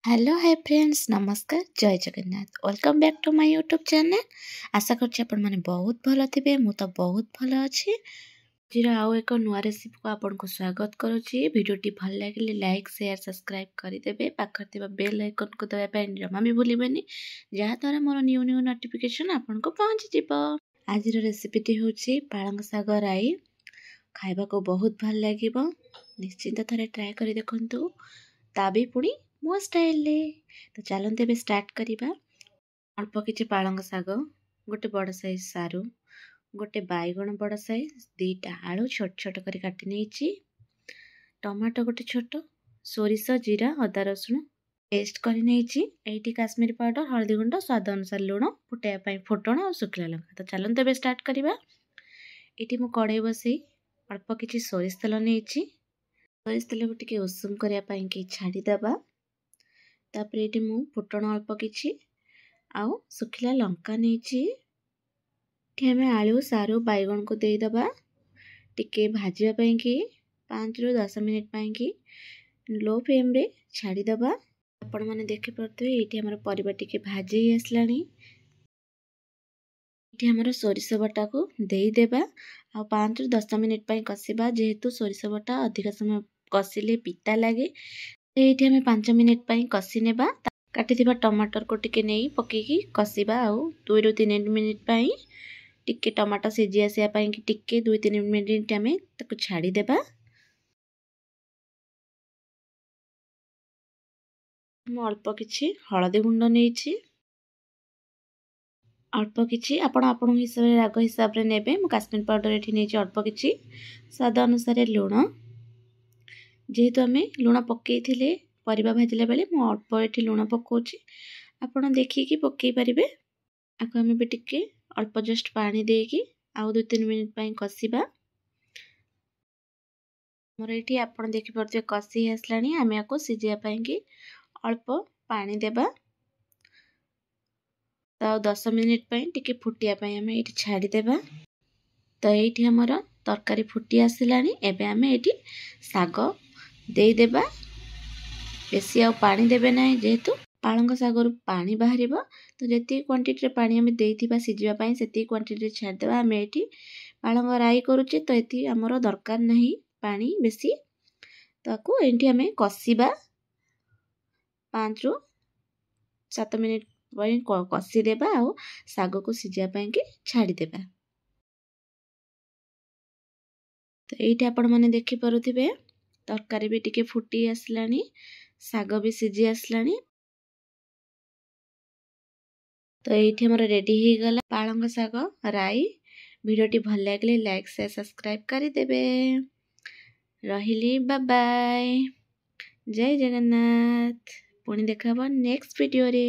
Hello hi friends नमस्कार जय Jagannath welcome back to my YouTube channel. आशा करछि आपण माने बहुत भलो थिबे। मु तो बहुत भलो अछि। जीरा आउ एक नुआ रेसिपी को आपण को स्वागत करूछि। वीडियोटी भल लागिले लाइक शेयर सब्सक्राइब करि देबे। पाखर थिबा बेल आइकन को दबा पे जमा भी भूलिबेनी, जहा द्वारा मोर न्यू न्यू नोटिफिकेशन आपण को पहुंची जिवो। आज रो रेसिपी टी होछि पालंग साग राई। खाइबा को बहुत भल लागिबो, निश्चिंत थरे ट्राई करि देखंतु। ताबी पुणी मो स्टाइल ले तो चलते भी स्टार्ट करिबा। अल्प किछि पालंग साग, गोटे बड़ साइज सारू, गोटे बैगण बड़ साइज, दीटा आलू छोट छोट करी काटि नेछि, टमाटो गोटे छोट, सोरिष जीरा अदा रसुण पेस्ट करि नेछि। एठी काश्मीरी पाउडर हल्दी गुंड स्वाद अनुसार लूण फुटाइबा पई फुटण और सुखला लंका। तो चलते भी स्टार्ट करिबा। एठी मु कड़ाई बसई अल्प किछि सोरिष तेल नेछि। सोरिष तेल को टिके उषुम करिया पई कि छाडी देबा। तापर एठी मु फुटण अल्प किछि आउ सुखिला लंका नेछि। एठी हमें आलू सारू बैगण को देई दबा। टिके भाजिया पई कि 5 रु 10 मिनिट पई कि लो फ्लेम रे छाडी दबा। आपण माने देखि परथि एठी हमर परिबा टिके भाजी आसलानी। एठी हमर सोरिष बटा को देई देबा आ 5 रु 10 मिनिट पई कसिबा। जेहेतु सोरिष बटा अधिक समय कसिले पिता लागे, एठी हमें 5 मिनिट पई कसी नेबा। काटिथिबा टमाटर को टिके नेई पकेकी कसिबा आउ 2 रु 3 मिनिट पई टिके टमाटर सिझी आसिया पई कि टिके 2-3 मिनिट हमें ताको छाडी देबा। मु अल्प किछि हळदी गुंड नेछि, अल्प किछि आपण हिसाब रे राग हिसाब रे नेबे। मु काश्मीर पाउडर एठी नेछि अल्प किछि, स्वाद अनुसार लूण। जेहेतु हमें लूण पकेइथिले परिबा भाजिला बेले मु अल्प एठी लूण पकोछि, आपण देखिकी पकेइ परिबे। आको हमें भी टिके अल्प जस्ट पानी देकी आउ 2-3 मिनिट पई कसिबा। मोर एठी आपण देखि परथे कसी आसलानी। हमें आको सिजिया पई कि अल्प पानी देबा। तो 10 मिनिट पई टिके फुटिया पई हमें एठी छाडी देबा। तो एठी हमर तरकारी फुटी आसिलानी। एबे हमें एठी साग देई देबा। बेसी आ पानी देबे नाही, जेहेतु पालंग सागर पानी बाहरिबो। तो जेती क्वांटिटी रे पानी हमें देइथिबा सिजिबा पई सेती क्वांटिटी रे छाड देबा। हमें एठी पालंग राई करूचे तो एती हमरो दरकार नाही पानी बेसी। ताको एठी हमें कसिबा 5 रु 7 मिनिट पई कसी देबा आ साग को सिजिया पई कि छाडी देबा। तो एठी आपण माने देखि परुथिबे तरकारी भी टिके फुटी आसलानी, साग भी सिझी आसलानी। तो एठी हमर रेडी ही गला पालंग साग राई। वीडियोटी भल लागले लाइक शेयर सब्सक्राइब करि देबे। रहिली बाय बाय, जय जगन्नाथ। पुणी देखाबो नेक्स्ट वीडियो रे।